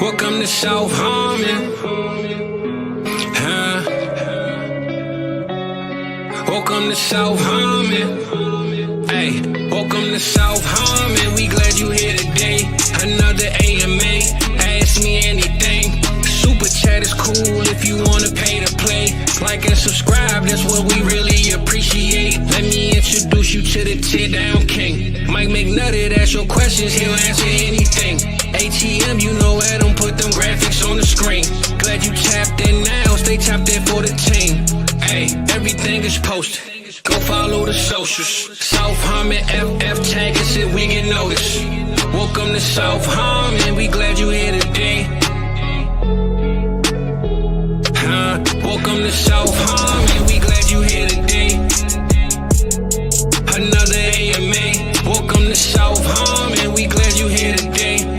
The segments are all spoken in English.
Welcome to South Harmon. Welcome to South Harmon. Hey, welcome to South Harmon. We glad you here today. Another AMA. Ask me anything. Super chat is cool if you wanna pay to play. Like and subscribe, that's what we really appreciate. Let me introduce you to the tear down king. Mike McNutted, ask your questions, he'll answer anything. ATM, you know Adam, put them graphics on the screen. Glad you tapped in now, stay tapped in for the team. Hey, everything is posted. Go follow the socials. South Harmon FF tag us if we get noticed. Welcome to South Harmon, we glad you here today. Welcome to South Harmon, we glad you here today. Another AMA. Welcome to South Harmon, we glad you here today.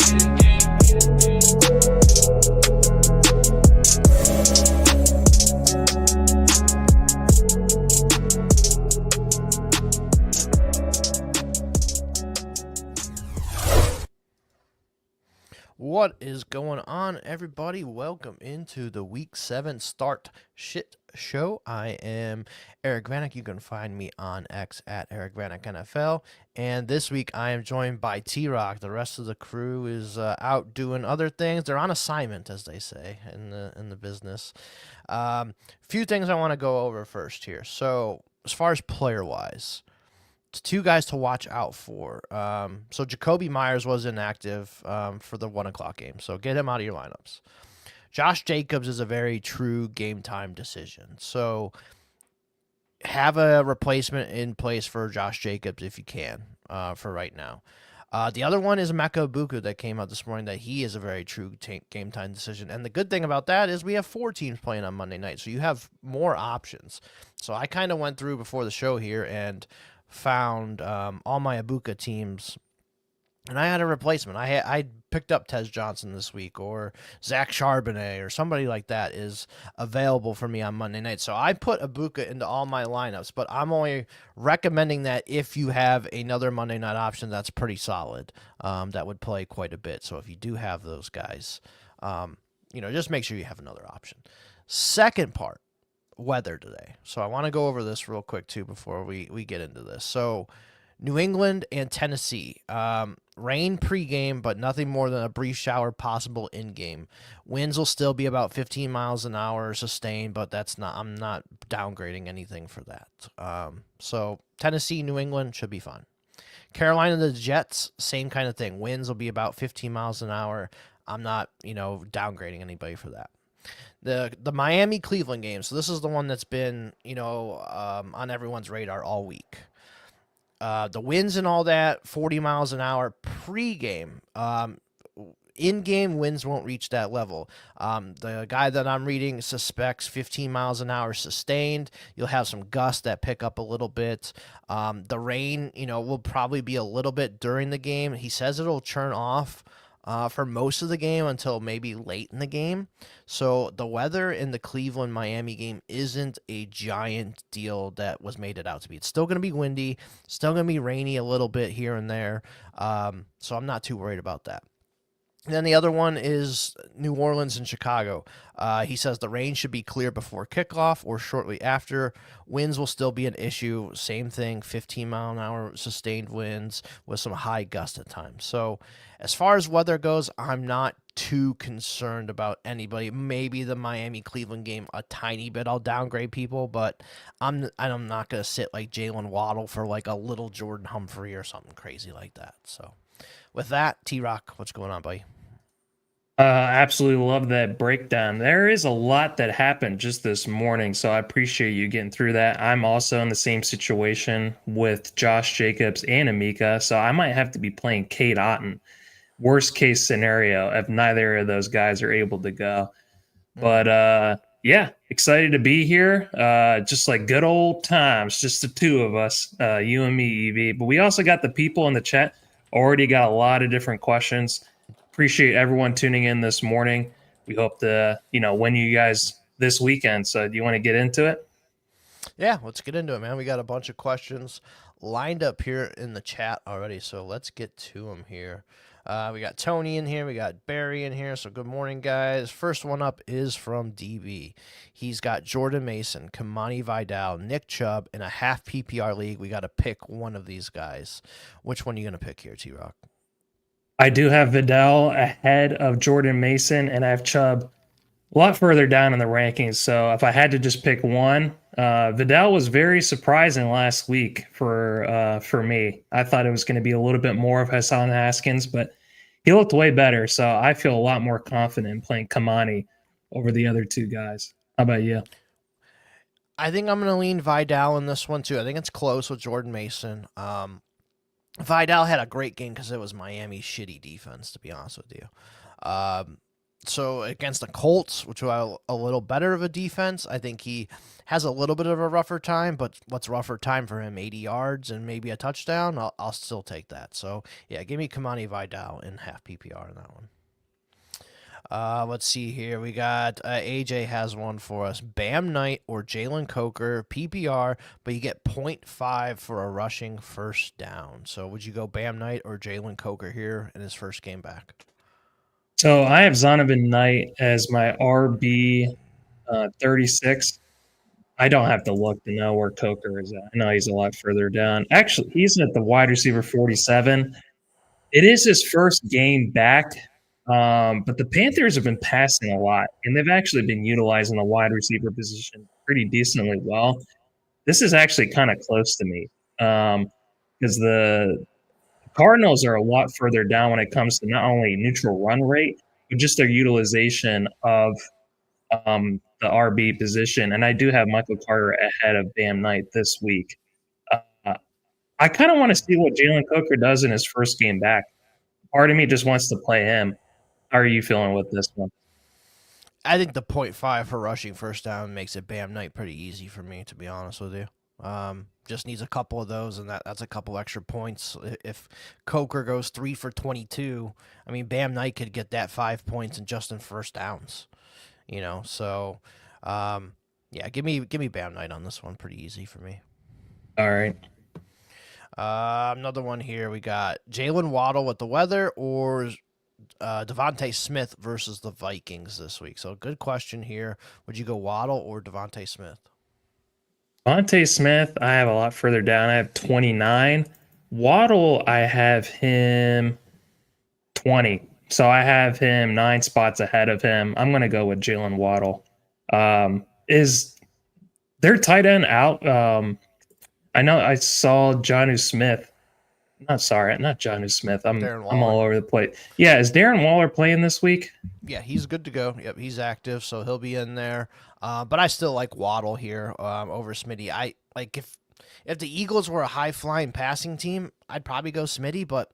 What is going on, everybody? Welcome into the Week 7 Start Shit Show. I am Eric Vanek. You can find me on X at Eric Vanek NFL. And this week I am joined by T-Rock. The rest of the crew is out doing other things. They're on assignment, as they say in the business. Few things I want to go over first here. So as far as player-wise, two guys to watch out for. So Jacoby Myers was inactive for the 1 o'clock game, so get him out of your lineups. Josh Jacobs is a very true game time decision, so have a replacement in place for Josh Jacobs if you can for right now. The other one is Mecca Ibuku that came out this morning that he is a very true game time decision. And the good thing about that is we have 4 teams playing on Monday night, so you have more options. So I kind of went through before the show here and found all my Ibuka teams, and I had a replacement. I picked up Tez Johnson this week, or Zach Charbonnet, or somebody like that is available for me on Monday night. So I put Ibuka into all my lineups, but I'm only recommending that if you have another Monday night option that's pretty solid, that would play quite a bit. So if you do have those guys, just make sure you have another option. Second part, weather today. So I want to go over this real quick too before we get into this. So New England and Tennessee, rain pregame, but nothing more than a brief shower possible in game. Winds will still be about 15 miles an hour sustained, but I'm not downgrading anything for that. So Tennessee, New England should be fine. Carolina, the Jets, same kind of thing. Winds will be about 15 miles an hour. I'm not, downgrading anybody for that. The Miami Cleveland game. So this is the one that's been, on everyone's radar all week. The winds and all that, 40 miles an hour pregame. In-game winds won't reach that level. The guy that I'm reading suspects 15 miles an hour sustained. You'll have some gusts that pick up a little bit. The rain, will probably be a little bit during the game. He says it'll churn off for most of the game until maybe late in the game. So the weather in the Cleveland-Miami game isn't a giant deal that was made it out to be. It's still going to be windy, still going to be rainy a little bit here and there. So I'm not too worried about that. And then the other one is New Orleans and Chicago. He says the rain should be clear before kickoff or shortly after. Winds will still be an issue. Same thing, 15-mile-an-hour sustained winds with some high gusts at times. So as far as weather goes, I'm not too concerned about anybody. Maybe the Miami-Cleveland game a tiny bit. I'll downgrade people, but I'm not going to sit like Jalen Waddle for like a little Jordan Humphrey or something crazy like that. So with that, T-Rock, what's going on, buddy? Absolutely love that breakdown. There is a lot that happened just this morning, so I appreciate you getting through that. I'm also in the same situation with Josh Jacobs and Amika, so I might have to be playing Kate Otten. Worst case scenario if neither of those guys are able to go. But yeah, excited to be here. Just like good old times, just the two of us, you and me, Evie. But we also got the people in the chat. Already got a lot of different questions. Appreciate everyone tuning in this morning. We hope to, win you guys this weekend. So do you want to get into it? Yeah, let's get into it, man. We got a bunch of questions lined up here in the chat already, so let's get to them here. We got Tony in here. We got Barry in here. So good morning, guys. First one up is from DB. He's got Jordan Mason, Kamani Vidal, Nick Chubb in a half PPR league. We got to pick one of these guys. Which one are you going to pick here, T-Rock? I do have Vidal ahead of Jordan Mason, and I have Chubb a lot further down in the rankings. So if I had to just pick one, Vidal was very surprising last week for me. I thought it was going to be a little bit more of Hassan Haskins, but he looked way better. So I feel a lot more confident in playing Kamani over the other two guys. How about you? I think I'm going to lean Vidal in this one, too. I think it's close with Jordan Mason. Vidal had a great game because it was Miami's shitty defense, to be honest with you. So against the Colts, which are a little better of a defense, I think he has a little bit of a rougher time, but what's rougher time for him? 80 yards and maybe a touchdown? I'll still take that. So, yeah, give me Kamani Vidal in half PPR in that one. Let's see here. We got AJ has one for us. Bam Knight or Jalen Coker, PPR, but you get 0.5 for a rushing first down. So would you go Bam Knight or Jalen Coker here in his first game back? So I have Zonovan Knight as my RB 36. I don't have to look to know where Coker is at. I know he's a lot further down. Actually, he's at the wide receiver 47. It is his first game back, but the Panthers have been passing a lot, and they've actually been utilizing the wide receiver position pretty decently well. This is actually kind of close to me because the Cardinals are a lot further down when it comes to not only neutral run rate, but just their utilization of the RB position. And I do have Michael Carter ahead of Bam Knight this week. I kind of want to see what Jalen Coker does in his first game back. Part of me just wants to play him. How are you feeling with this one? I think the 0.5 for rushing first down makes it Bam Knight pretty easy for me, to be honest with you. Just needs a couple of those, and that's a couple extra points. If Coker goes 3 for 22, I mean, Bam Knight could get that 5 points and just in first downs. So yeah, give me Bam Knight on this one. Pretty easy for me. All right. Another one here. We got Jalen Waddle with the weather or Devontae Smith versus the Vikings this week. So good question here. Would you go Waddle or Devontae Smith? Devontae Smith, I have a lot further down. I have 29. Waddle, I have him 20. So I have him 9 spots ahead of him. I'm going to go with Jalen Waddle. Is their tight end out? I know I saw Jonnu Smith. Not Jonnu Smith. I'm all over the place. Yeah, is Darren Waller playing this week? Yeah, he's good to go. Yep, he's active, so he'll be in there. But I still like Waddle here over Smitty. I like if the Eagles were a high flying passing team, I'd probably go Smitty, but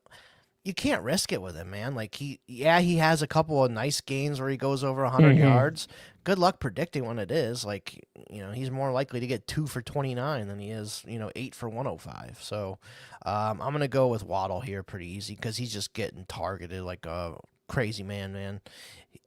you can't risk it with him, man. Like he has a couple of nice games where he goes over 100 yards. Good luck predicting when it is. Like, he's more likely to get 2 for 29 than he is, 8 for 105. So I'm going to go with Waddle here pretty easy because he's just getting targeted like a crazy man. And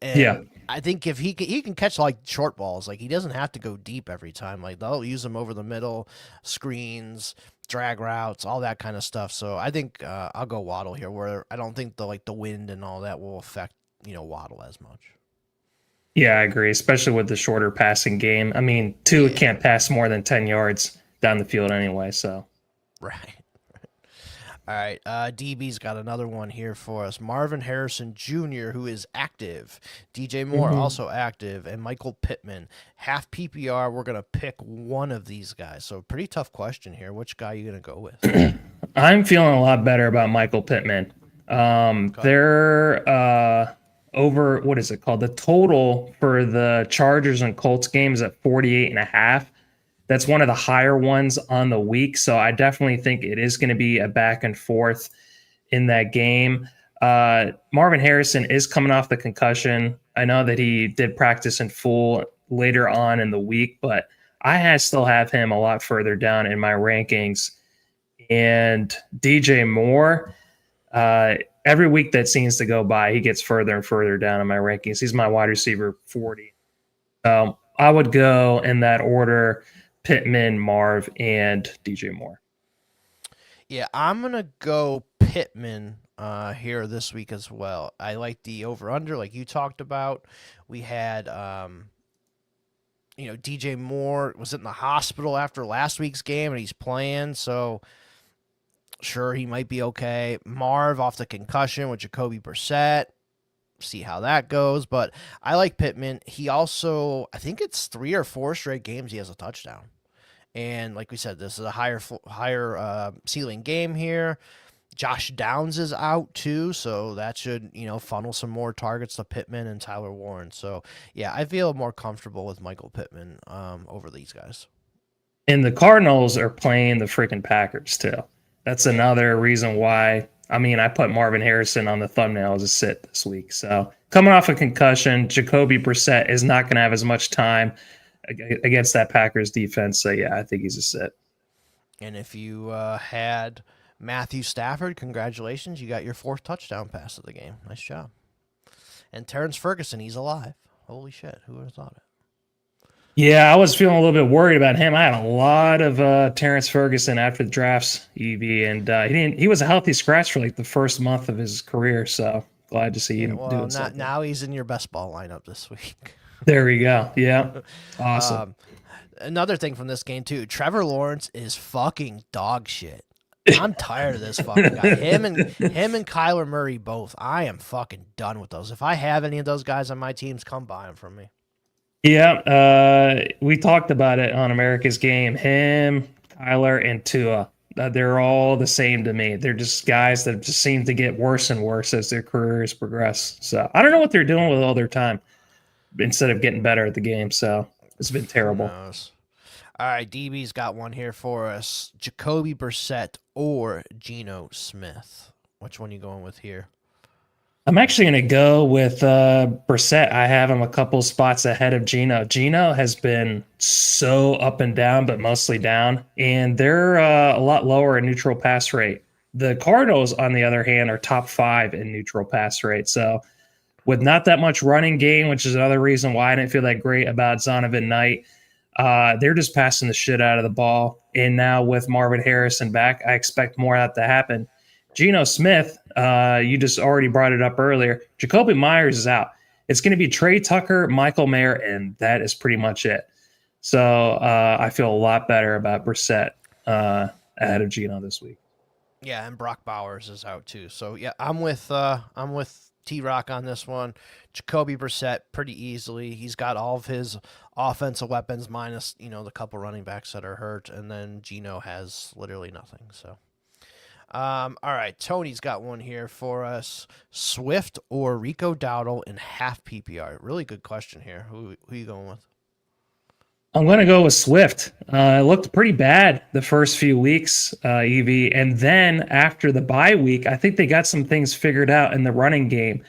yeah. I think if he can catch like short balls, like he doesn't have to go deep every time. Like they'll use him over the middle, screens, drag routes, all that kind of stuff. So I think I'll go Waddle here, where I don't think the wind and all that will affect Waddle as much. Yeah, I agree, especially with the shorter passing game. I mean, Tua can't pass more than 10 yards down the field anyway, so. Right. All right, DB's got another one here for us. Marvin Harrison Jr., who is active. DJ Moore, also active. And Michael Pittman, half PPR. We're going to pick one of these guys. So pretty tough question here. Which guy are you going to go with? I'm feeling a lot better about Michael Pittman. They're over, what is it called? The total for the Chargers and Colts game is at 48.5. That's one of the higher ones on the week. So I definitely think it is going to be a back and forth in that game. Marvin Harrison is coming off the concussion. I know that he did practice in full later on in the week, but I still have him a lot further down in my rankings. And DJ Moore, every week that seems to go by, he gets further and further down in my rankings. He's my wide receiver 40. I would go in that order: Pittman, Marv, and DJ Moore. Yeah, I'm going to go Pittman here this week as well. I like the over-under, like you talked about. We had, DJ Moore was in the hospital after last week's game, and he's playing, so sure, he might be okay. Marv off the concussion with Jacoby Brissett. See how that goes, but I like Pittman. He also, I think it's 3 or 4 straight games he has a touchdown. And like we said, this is a higher ceiling game here. Josh Downs is out too, so that should, funnel some more targets to Pittman and Tyler Warren. So, yeah, I feel more comfortable with Michael Pittman over these guys. And the Cardinals are playing the freaking Packers too. That's another reason why. I mean, I put Marvin Harrison on the thumbnail as a sit this week. So coming off a concussion, Jacoby Brissett is not going to have as much time against that Packers defense. So, yeah, I think he's a sit. And if you had Matthew Stafford, congratulations. You got your 4th touchdown pass of the game. Nice job. And Terrence Ferguson, he's alive. Holy shit. Who would have thought it? Yeah, I was feeling a little bit worried about him. I had a lot of Terrence Ferguson after the drafts, EV, and he was a healthy scratch for like the first month of his career. So glad to see him doing something. Now he's in your best ball lineup this week. There we go. Yeah, awesome. Another thing from this game too, Trevor Lawrence is fucking dog shit. I'm tired of this fucking guy. Him and Kyler Murray both. I am fucking done with those. If I have any of those guys on my teams, come buy them from me. Yeah, we talked about it on America's Game. Him, Kyler, and Tua. They're all the same to me. They're just guys that just seem to get worse and worse as their careers progress. So I don't know what they're doing with all their time instead of getting better at the game. So it's been terrible. All right, DB's got one here for us. Jacoby Brissett or Geno Smith. Which one are you going with here? I'm actually going to go with Brissett. I have him a couple spots ahead of Geno. Geno has been so up and down, but mostly down, and they're a lot lower in neutral pass rate. The Cardinals, on the other hand, are top 5 in neutral pass rate. So with not that much running game, which is another reason why I didn't feel that great about Zonovan Knight, they're just passing the shit out of the ball. And now with Marvin Harrison back, I expect more of that to happen. Geno Smith, you just already brought it up earlier. Jacoby Myers is out. It's going to be Trey Tucker, Michael Mayer, and that is pretty much it. So I feel a lot better about Brissett ahead of Geno this week. Yeah, and Brock Bowers is out too. So yeah, I'm with T-Rock on this one. Jacoby Brissett pretty easily. He's got all of his offensive weapons minus, the couple running backs that are hurt, and then Geno has literally nothing. So. All right, Tony's got one here for us. Swift or Rico Dowdle in half PPR? Really good question here. Who are you going with? I'm going to go with Swift. It looked pretty bad the first few weeks, EV. And then after the bye week, I think they got some things figured out in the running game.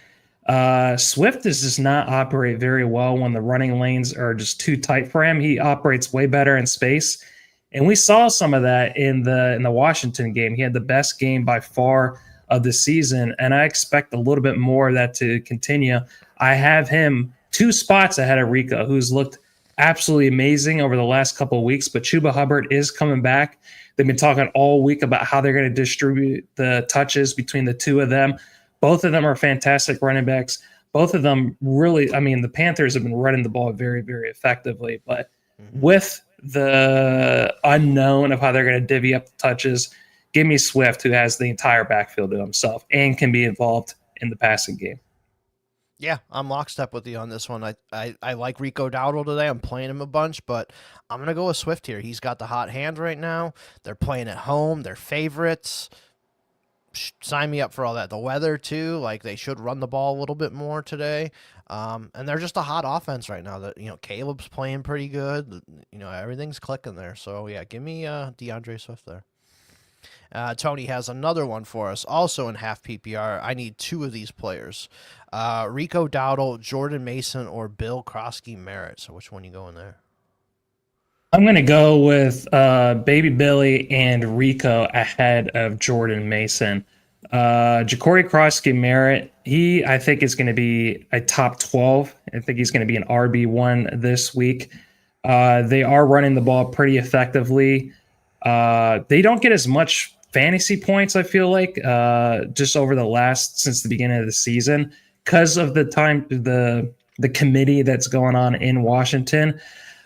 Swift does not operate very well when the running lanes are just too tight for him. He operates way better in space. And we saw some of that in the Washington game. He had the best game by far of the season, and I expect a little bit more of that to continue. I have him 2 spots ahead of Rico, who's looked absolutely amazing over the last couple of weeks, but Chuba Hubbard is coming back. They've been talking all week about how they're going to distribute the touches between the two of them. Both of them are fantastic running backs. Both of them really, the Panthers have been running the ball very, very effectively, but with the unknown of how they're going to divvy up the touches, give me Swift, who has the entire backfield to himself and can be involved in the passing game. Yeah, I'm lockstep with you on this one. I like Rico Dowdle today. I'm playing him a bunch, but I'm going to go with Swift here. He's got the hot hand right now. They're playing at home. They're favorites. Sign me up for all that. The weather, too. Like, they should run the ball a little bit more today. And they're just a hot offense right now. That Caleb's playing pretty good. Everything's clicking there. So, yeah, give me DeAndre Swift there. Tony has another one for us, also in half PPR. I need 2 of these players. Rico Dowdle, Jordan Mason, or Bill Krosky-Merritt. So which one you going there? I'm going to go with Baby Billy and Rico ahead of Jordan Mason. Ja'Cory Krosky-Merritt, I think is going to be a top 12. I think he's going to be an RB1 this week. They are running the ball pretty effectively. They don't get as much fantasy points, I feel like, just over since the beginning of the season, because of the committee that's going on in Washington.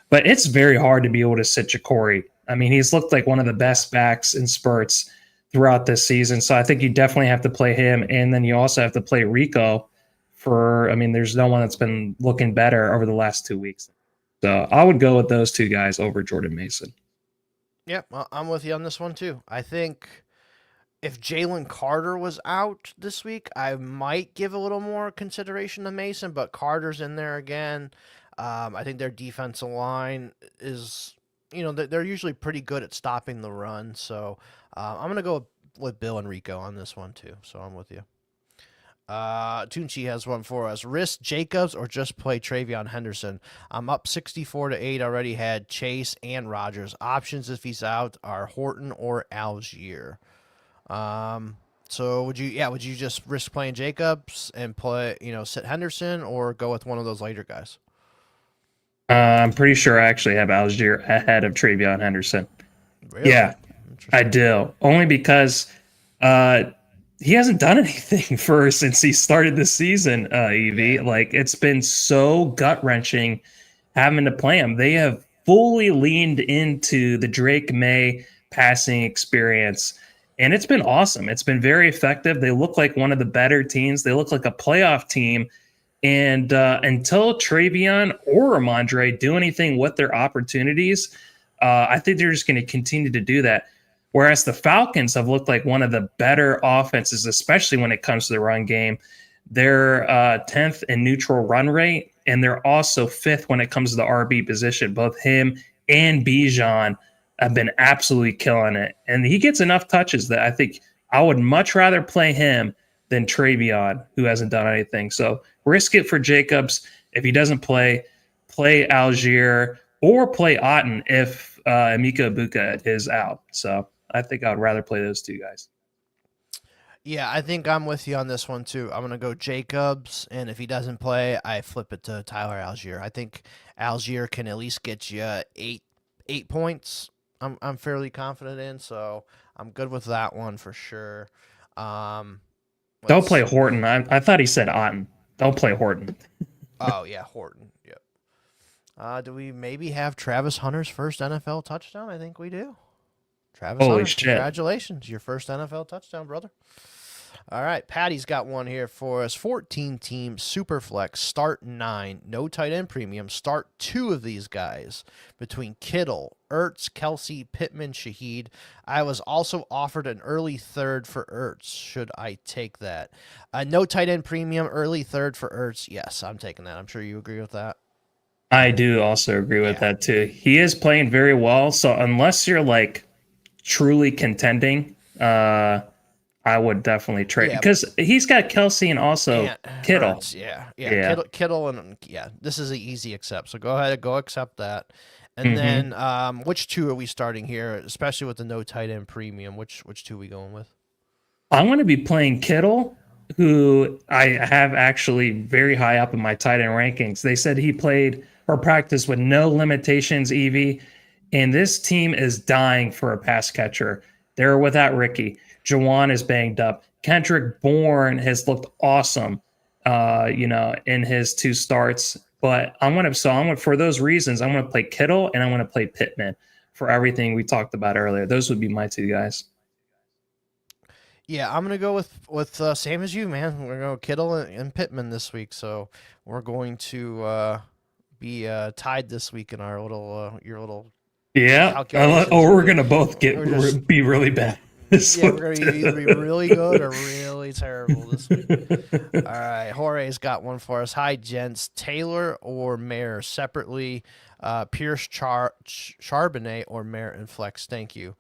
But it's very hard to be able to sit Ja'Cory. I mean, he's looked like one of the best backs in spurts throughout this season. So I think you definitely have to play him. And then you also have to play Rico there's no one that's been looking better over the last 2 weeks. So I would go with those two guys over Jordan Mason. Yep, I'm with you on this one too. I think if Jalen Carter was out this week, I might give a little more consideration to Mason, but Carter's in there again. I think their defensive line is, they're usually pretty good at stopping the run. So I'm going to go with Bill and Rico on this one too. So I'm with you. Tunchi has one for us. Risk Jacobs or just play Travion Henderson? I'm up 64-8. Already had Chase and Rogers. Options if he's out are Horton or Algier. So would you just risk playing Jacobs and play, sit Henderson, or go with one of those later guys? I'm pretty sure I actually have Algier ahead of Travion Henderson. Really? Yeah, I do. Only because he hasn't done anything since he started the season, Evie. Yeah. Like, it's been so gut-wrenching having to play him. They have fully leaned into the Drake May passing experience, and it's been awesome. It's been very effective. They look like one of the better teams. They look like a playoff team. And until Travion or Ramondre do anything with their opportunities, I think they're just going to continue to do that. Whereas the Falcons have looked like one of the better offenses, especially when it comes to the run game. They're 10th in neutral run rate, and they're also 5th when it comes to the RB position. Both him and Bijan have been absolutely killing it. And he gets enough touches that I think I would much rather play him than Travion, who hasn't done anything. So risk it for Jacobs. If he doesn't play Algier or play Otten if Emeka Egbuka is out. So I think I would rather play those two guys. Yeah, I think I'm with you on this one too. I'm going to go Jacobs, and if he doesn't play, I flip it to Tyler Algier. I think Algier can at least get you eight points. I'm fairly confident in, so I'm good with that one for sure. Don't play Horton. I thought he said Otten. Don't play Horton. Oh, yeah, Horton. Yep. Do we maybe have Travis Hunter's first NFL touchdown? I think we do. Travis Holy Hunter, shit. Congratulations. Your first NFL touchdown, brother. All right, Patty's got one here for us. 14-team Superflex, start 9. No tight end premium, start 2 of these guys. Between Kittle, Ertz, Kelsey, Pittman, Shaheed. I was also offered an early third for Ertz. Should I take that? No tight end premium, early third for Ertz. Yes, I'm taking that. I'm sure you agree with that. I do also agree with that too. He is playing very well, so unless you're like truly contending, I would definitely trade because he's got Kelsey and also Kittle. Hurts, yeah. Kittle and this is an easy accept. So go ahead, go accept that. And then which 2 are we starting here, especially with the no tight end premium? Which 2 are we going with? I'm going to be playing Kittle, who I have actually very high up in my tight end rankings. They said he played or practiced with no limitations, Evie, and this team is dying for a pass catcher. They're without Ricky. Jawan is banged up. Kendrick Bourne has looked awesome, in his 2 starts. But for those reasons, I'm going to play Kittle and I'm going to play Pittman for everything we talked about earlier. Those would be my 2 guys. Yeah, I'm going to go with same as you, man. We're going to go Kittle and Pittman this week. So we're going to be tied this week in our your little we're going to both be really bad. We're going to either be really good or really terrible this week. All right, Jorge's got one for us. Hi, gents. Taylor or Mayer separately, Pierce, Charbonnet, or Mayer and Flex. Thank you.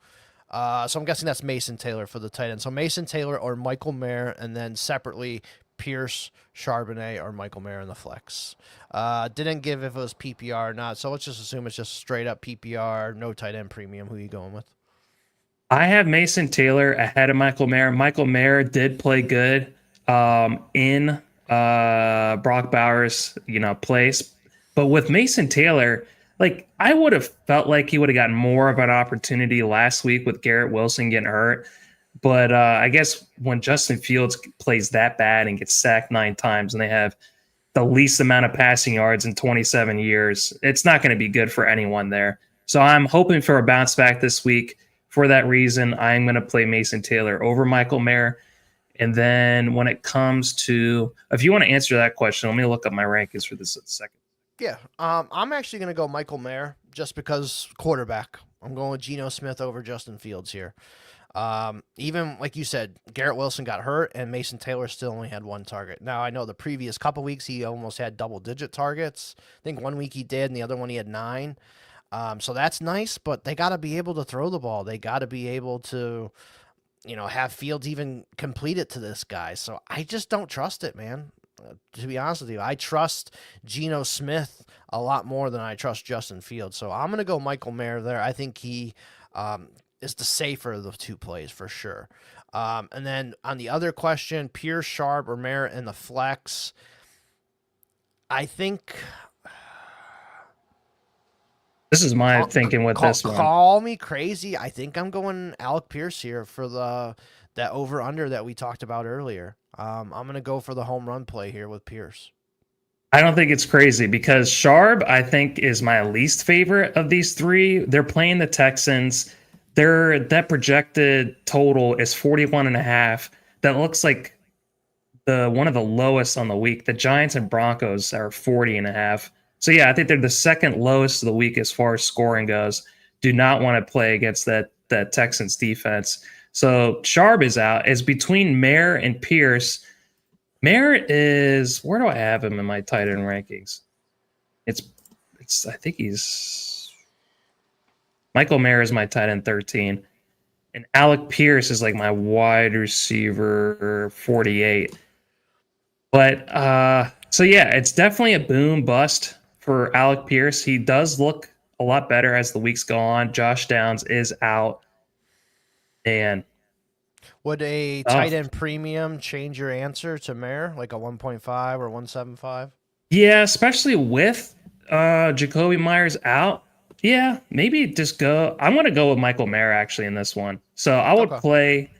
So I'm guessing that's Mason Taylor for the tight end. So Mason Taylor or Michael Mayer, and then separately Pierce, Charbonnet, or Michael Mayer in the flex. Didn't give if it was PPR or not, so let's just assume it's just straight up PPR, no tight end premium. Who are you going with? I have Mason Taylor ahead of Michael Mayer. Michael Mayer did play good in Brock Bowers' place, but with Mason Taylor, like I would have felt like he would have gotten more of an opportunity last week with Garrett Wilson getting hurt. But I guess when Justin Fields plays that bad and gets sacked 9 times and they have the least amount of passing yards in 27 years, it's not going to be good for anyone there. So I'm hoping for a bounce back this week. For that reason, I'm going to play Mason Taylor over Michael Mayer. And then when it comes to, if you want to answer that question, let me look up my rankings for this in a second. Yeah, I'm actually going to go Michael Mayer just because quarterback. I'm going with Geno Smith over Justin Fields here. Even like you said, Garrett Wilson got hurt and Mason Taylor still only had 1 target. Now, I know the previous couple weeks he almost had double-digit targets. I think 1 week he did and the other one he had 9. So that's nice, but they got to be able to throw the ball. They got to be able to, have Fields even complete it to this guy. So I just don't trust it, man. To be honest with you, I trust Geno Smith a lot more than I trust Justin Fields. So I'm going to go Michael Mayer there. I think he is the safer of the 2 plays for sure. And then on the other question, Pierce, Sharp, or Mayer in the flex, I think... This is my thinking with this one. Call me crazy. I think I'm going Alec Pierce here for that over-under that we talked about earlier. I'm going to go for the home run play here with Pierce. I don't think it's crazy because Sharp, I think, is my least favorite of these 3. They're playing the Texans. That projected total is 41.5. That looks like one of the lowest on the week. The Giants and Broncos are 40.5. So yeah, I think they're the second lowest of the week as far as scoring goes. Do not want to play against that Texans defense. So Sharp is out. It's between Mayer and Pierce. Mayer is, where do I have him in my tight end rankings? It's I think he's Michael Mayer is my tight end 13. And Alec Pierce is like my wide receiver 48. But so yeah, it's definitely a boom bust for Alec Pierce. He does look a lot better as the weeks go on. Josh Downs is out. And would a tight end premium change your answer to Mayer, like a 1.5 or 1.75? Yeah, especially with Jacoby Myers out. Yeah, maybe just go. I'm going to go with Michael Mayer actually in this one. So I would play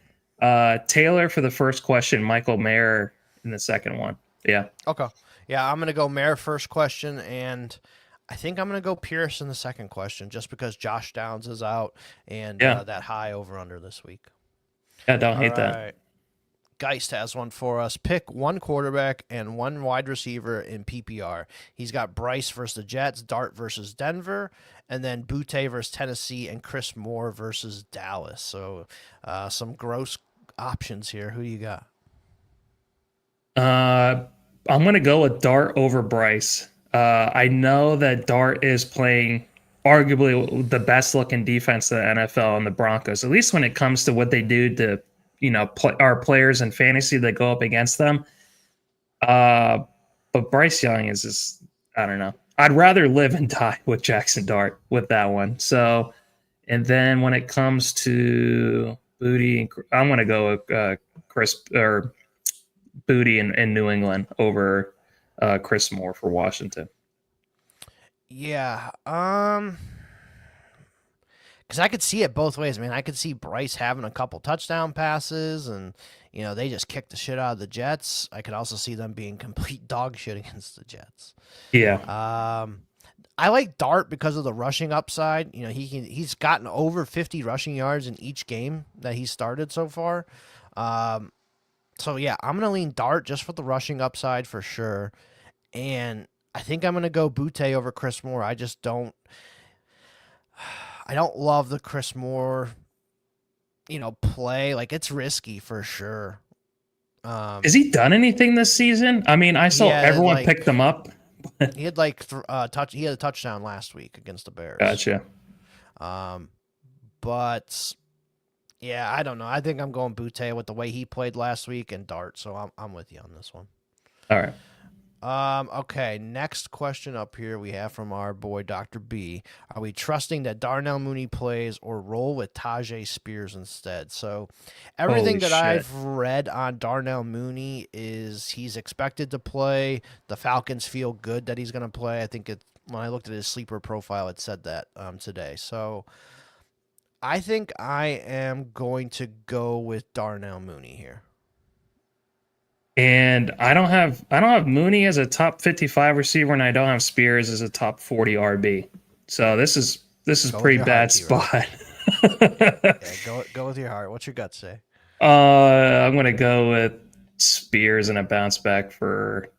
Taylor for the first question, Michael Mayer in the second one. Yeah. Okay. Yeah, I'm going to go Mayer first question, and I think I'm going to go Pierce in the second question just because Josh Downs is out and that high over-under this week. Yeah, don't hate that. Geist has one for us. Pick 1 quarterback and 1 wide receiver in PPR. He's got Bryce versus the Jets, Dart versus Denver, and then Butte versus Tennessee, and Chris Moore versus Dallas. So some gross options here. Who do you got? I'm going to go with Dart over Bryce. I know that Dart is playing arguably the best looking defense in the NFL in the Broncos, at least when it comes to what they do to, our players in fantasy that go up against them. But Bryce Young is just, I don't know. I'd rather live and die with Jackson Dart with that one. So, and then when it comes to Booty, I'm going to go with Chris or Booty in New England over Chris Moore for Washington. Yeah, because I could see it both ways, man. I could see Bryce having a couple touchdown passes, and they just kick the shit out of the Jets. I could also see them being complete dog shit against the Jets. Yeah. I like Dart because of the rushing upside. He's gotten over 50 rushing yards in each game that he's started so far. So yeah, I'm gonna lean Dart just for the rushing upside for sure, and I think I'm gonna go Butte over Chris Moore. I don't love the Chris Moore, play. Like, it's risky for sure. Has he done anything this season? I mean, I saw everyone pick them up. He had he had a touchdown last week against the Bears. Gotcha. But yeah, I don't know. I think I'm going Butte with the way he played last week and Dart. So I'm with you on this one. All right. Okay, next question up here we have from our boy Dr. B. Are we trusting that Darnell Mooney plays or roll with Tajay Spears instead? So everything I've read on Darnell Mooney is he's expected to play. The Falcons feel good that he's going to play. I think when I looked at his sleeper profile, it said that today. So I think I am going to go with Darnell Mooney here. And I don't have Mooney as a top 55 receiver, and I don't have Spears as a top 40 RB. So this is Go with pretty your bad heart, spot. Yeah, go with your heart. What's your gut say? I'm gonna go with Spears and a bounce back for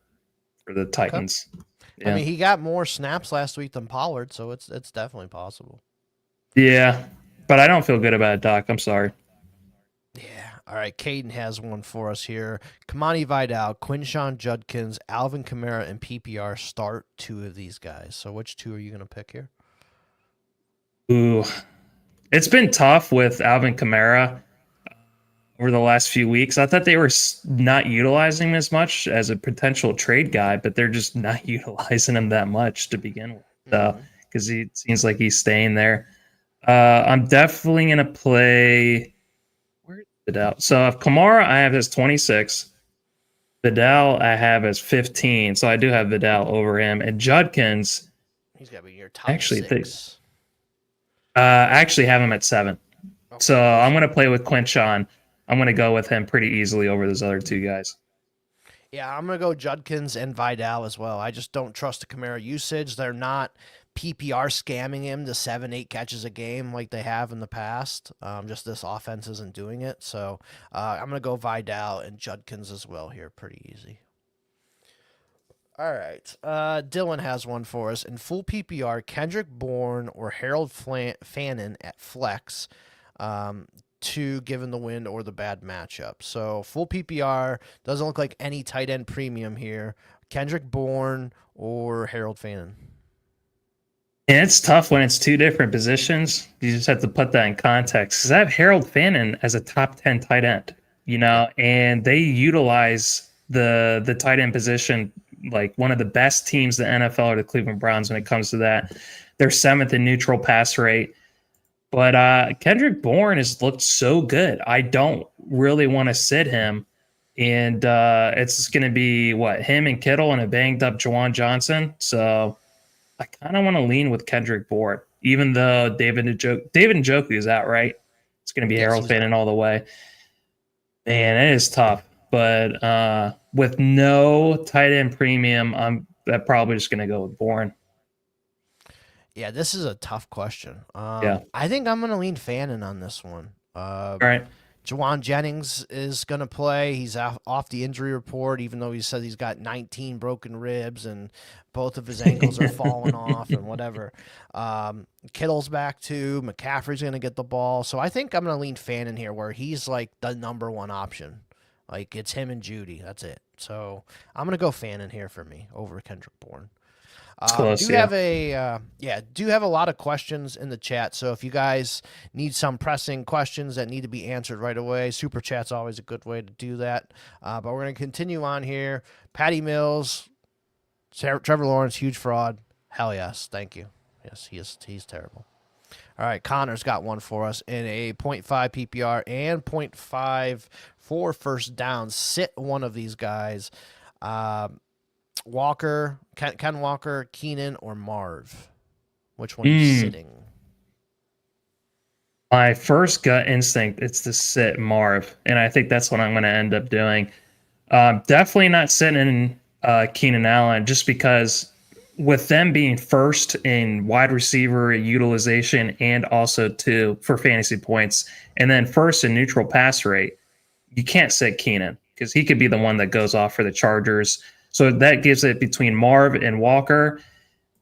the Okay. Titans. I Yeah. mean, he got more snaps last week than Pollard, so it's definitely possible. Yeah. But I don't feel good about it, Doc. I'm sorry. Yeah. All right. Caden has one for us here. Kamani Vidal, Quinshawn Judkins, Alvin Kamara, and PPR start 2 of these guys. So which 2 are you going to pick here? Ooh. It's been tough with Alvin Kamara over the last few weeks. I thought they were not utilizing him as much as a potential trade guy, but they're just not utilizing him that much to begin with. So, because he seems like he's staying there. I'm definitely going to play. Where's Vidal? So, if Kamara, I have as 26. Vidal, I have as 15. So, I do have Vidal over him. And Judkins, He's got to be in your top actually, 6. I actually have him at 7. Okay. So, I'm going to play with Quinshawn. I'm going to go with him pretty easily over those other 2 guys. Yeah, I'm going to go Judkins and Vidal as well. I just don't trust the Kamara usage. They're not PPR scamming him to 7-8 catches a game like they have in the past. Just this offense isn't doing it. So I'm going to go Vidal and Judkins as well here. Pretty easy. All right. Dylan has one for us. In full PPR, Kendrick Bourne or Harold Fannin at flex. 2 given the win or the bad matchup. So full PPR doesn't look like any tight end premium here. Kendrick Bourne or Harold Fannin. And it's tough when it's 2 different positions. You just have to put that in context. Because I have Harold Fannin as a top 10 tight end, and they utilize the tight end position like one of the best teams in the NFL are the Cleveland Browns when it comes to that. They're 7th in neutral pass rate. But Kendrick Bourne has looked so good. I don't really want to sit him. And it's going to be, him and Kittle and a banged-up Juwan Johnson. So I kind of want to lean with Kendrick Bourne, even though David Njoku is out, right? It's going to be Harold Fannin all the way. Man, it is tough. But with no tight end premium, I'm probably just going to go with Bourne. Yeah, this is a tough question. Yeah. I think I'm going to lean Fannin on this one. All right. Jawan Jennings is going to play. He's off the injury report, even though he said he's got 19 broken ribs and both of his ankles are falling off and whatever. Kittle's back too. McCaffrey's going to get the ball. So I think I'm going to lean Fannin here where he's like the number 1 option. Like it's him and Judy. That's it. So I'm going to go Fannin here for me over Kendrick Bourne. Do have a lot of questions in the chat. So if you guys need some pressing questions that need to be answered right away, Super Chat's always a good way to do that. But we're going to continue on here. Patty Mills, Trevor Lawrence, huge fraud. Hell yes. Thank you. Yes, he's terrible. All right, Connor's got one for us in a 0.5 PPR and 0.5 for first down. Sit one of these guys. Walker, Ken Walker, Keenan, or Marv? Which one are you sitting? My first gut instinct is to sit Marv, and I think that's what I'm going to end up doing. Definitely not sitting Keenan Allen, just because with them being first in wide receiver utilization and also for fantasy points, and then first in neutral pass rate, you can't sit Keenan because he could be the one that goes off for the Chargers. So that gives it between Marv and Walker.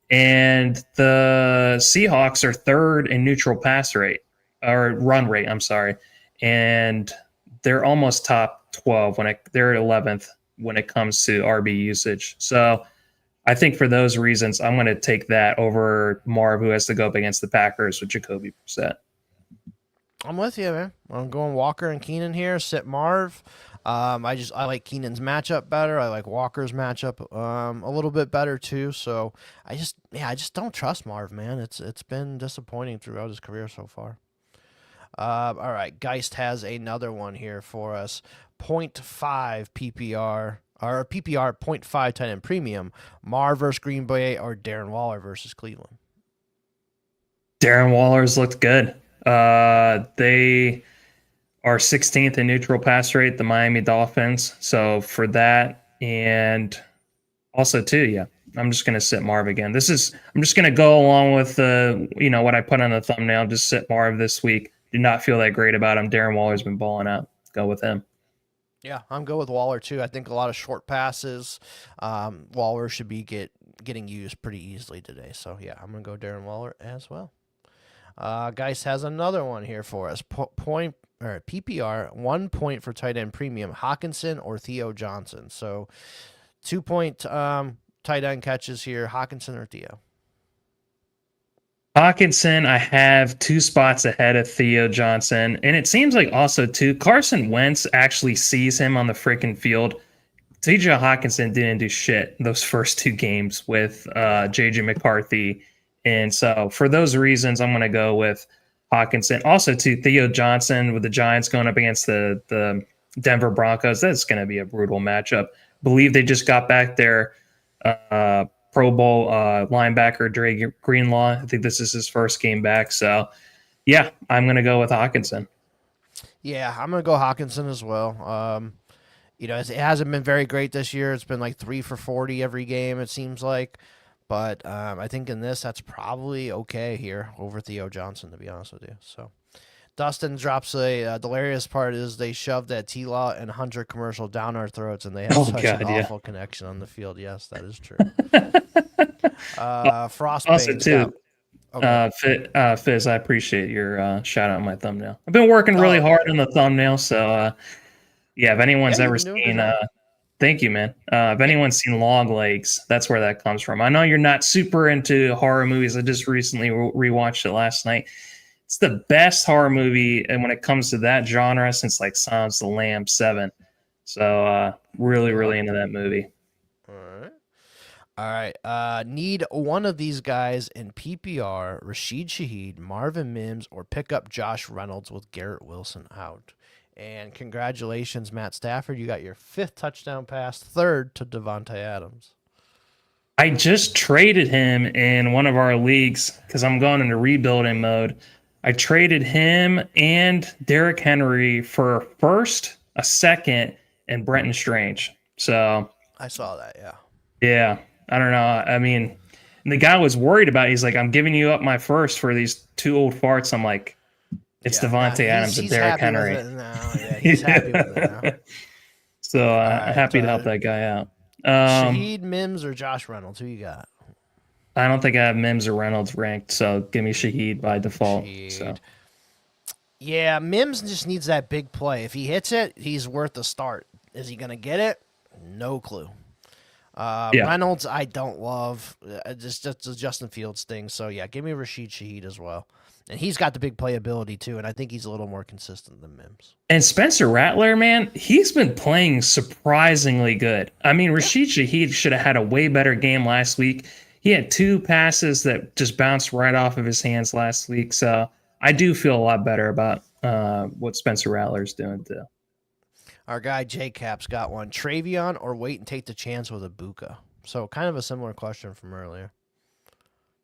And the Seahawks are 3rd in neutral pass rate, or run rate, I'm sorry. And they're almost top 12 they're 11th when it comes to RB usage. So I think for those reasons, I'm going to take that over Marv, who has to go up against the Packers with Jacoby Brissett. I'm with you, man. I'm going Walker and Keenan here. Sit Marv. I like Keenan's matchup better. I like Walker's matchup a little bit better too. So I just don't trust Marv, man. It's been disappointing throughout his career so far. All right, Geist has another one here for us. 0.5 PPR or PPR 0.5 tight end premium. Marv versus Green Bay or Darren Waller versus Cleveland. Darren Waller's looked good. They are 16th in neutral pass rate, the Miami Dolphins. So for that, and also too, yeah, I'm just gonna sit Marv again. I'm just gonna go along with what I put on the thumbnail. Just sit Marv this week. Do not feel that great about him. Darren Waller's been balling out. Go with him. Yeah, I'm good with Waller too. I think a lot of short passes. Waller should be getting used pretty easily today. So yeah, I'm gonna go Darren Waller as well. Geist has another one here for us. Point or PPR 1 point for tight end premium Hawkinson or Theo Johnson. So 2 point tight end catches here. Hawkinson or Theo. Hawkinson, I have 2 spots ahead of Theo Johnson. And it seems like also, too, Carson Wentz actually sees him on the freaking field. TJ Hawkinson didn't do shit those first 2 games with JJ McCarthy. And so for those reasons, I'm going to go with Hawkinson. Also, too, Theo Johnson with the Giants going up against the Denver Broncos. That's going to be a brutal matchup. Believe they just got back their Pro Bowl linebacker Dre Greenlaw. I think this is his first game back. So, yeah, I'm going to go with Hawkinson. Yeah, I'm going to go Hawkinson as well. It hasn't been very great this year. It's been like 3 for 40 every game, it seems like. But I think in this, that's probably okay here over Theo Johnson, to be honest with you. So Dustin drops the hilarious part is they shoved that T-Law and Hunter commercial down our throats, and they have such an awful connection on the field. Yes, that is true. Frostbane too. Fizz, I appreciate your shout out on my thumbnail. I've been working really hard on the thumbnail, so yeah, if anyone's ever seen thank you, man. If anyone's seen Long Legs, that's where that comes from. I know you're not super into horror movies. I just recently rewatched it last night. It's the best horror movie, and when it comes to that genre, since like Silence of the Lambs 7. So really, really into that movie. All right. Need one of these guys in PPR, Rashid Shaheed, Marvin Mims, or pick up Josh Reynolds with Garrett Wilson out. And congratulations, Matt Stafford. You got your 5th touchdown pass, 3rd to Devontae Adams. I just traded him in one of our leagues because I'm going into rebuilding mode. I traded him and Derrick Henry for a 1st, a 2nd, and Brenton Strange. So I saw that, yeah. Yeah, I don't know. I mean, the guy was worried about it. He's like, I'm giving you up my 1st for these 2 old farts. I'm like, it's Devontae Adams and Derrick Henry. He's happy with it now. So happy to help that guy out. Shaheed, Mims, or Josh Reynolds? Who you got? I don't think I have Mims or Reynolds ranked, so give me Shaheed by default. So. Yeah, Mims just needs that big play. If he hits it, he's worth a start. Is he going to get it? No clue. Reynolds, I don't love. Just a Justin Fields thing. So, yeah, give me Rashid Shaheed as well. And he's got the big playability, too, and I think he's a little more consistent than Mims. And Spencer Rattler, man, he's been playing surprisingly good. I mean, Rashid Shaheed should have had a way better game last week. He had 2 passes that just bounced right off of his hands last week. So I do feel a lot better about what Spencer Rattler's doing, too. Our guy J-Cap's got one. Travion or wait and take the chance with Ibuka? So kind of a similar question from earlier.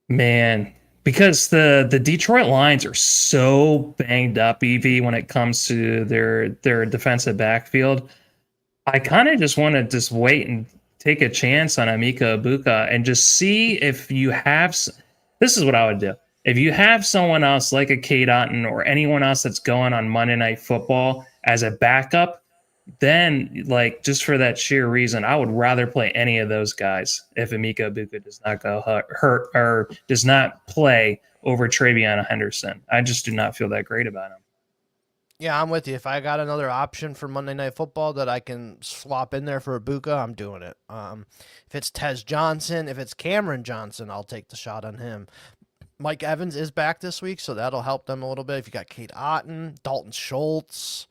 Man, because the Detroit Lions are so banged up, EV, when it comes to their defensive backfield. I kind of just want to just wait and take a chance on Emeka Ibuka and just see if you have. This is what I would do. If you have someone else like a Cade Otton or anyone else that's going on Monday Night Football as a backup, then like just for that sheer reason, I would rather play any of those guys if Emeka Ibuka does not go hurt or does not play over Travion Henderson. I just do not feel that great about him. Yeah, I'm with you. If I got another option for Monday Night Football that I can swap in there for Ibuka, I'm doing it. If it's Tez Johnson, if it's Cameron Johnson, I'll take the shot on him. Mike Evans is back this week, so that'll help them a little bit. If you got Cade Otton, Dalton Schultz,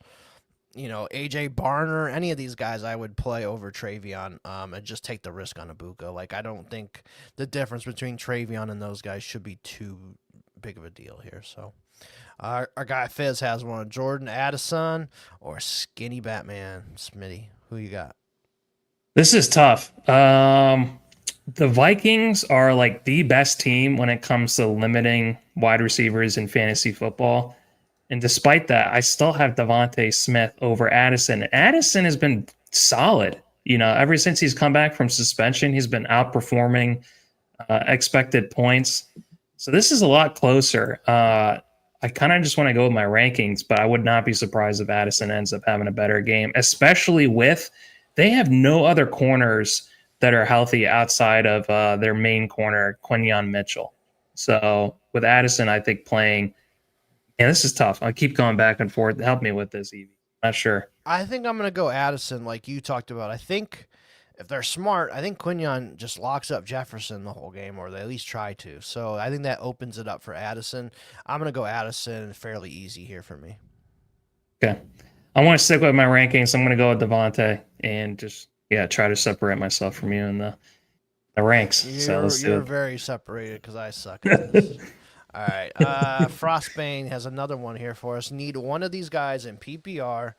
AJ Barner, any of these guys I would play over Travion and just take the risk on Ibuka. Like, I don't think the difference between Travion and those guys should be too big of a deal here. So our guy Fizz has one. Jordan Addison or Skinny Batman Smitty. Who you got? This is tough. The Vikings are like the best team when it comes to limiting wide receivers in fantasy football. And despite that, I still have Devontae Smith over Addison. Addison has been solid. Ever since he's come back from suspension, he's been outperforming expected points. So this is a lot closer. I kind of just want to go with my rankings, but I would not be surprised if Addison ends up having a better game, especially with they have no other corners that are healthy outside of their main corner, Quinyon Mitchell. So with Addison, I think playing, and this is tough. I keep going back and forth. Help me with this, Evie. Not sure. I think I'm going to go Addison like you talked about. I think if they're smart, I think Quinyon just locks up Jefferson the whole game, or they at least try to. So I think that opens it up for Addison. I'm going to go Addison fairly easy here for me. Okay. I want to stick with my rankings. I'm going to go with Devontae and just, try to separate myself from you in the ranks. You're very separated because I suck at this. All right. Frostbane has another one here for us. Need one of these guys in PPR.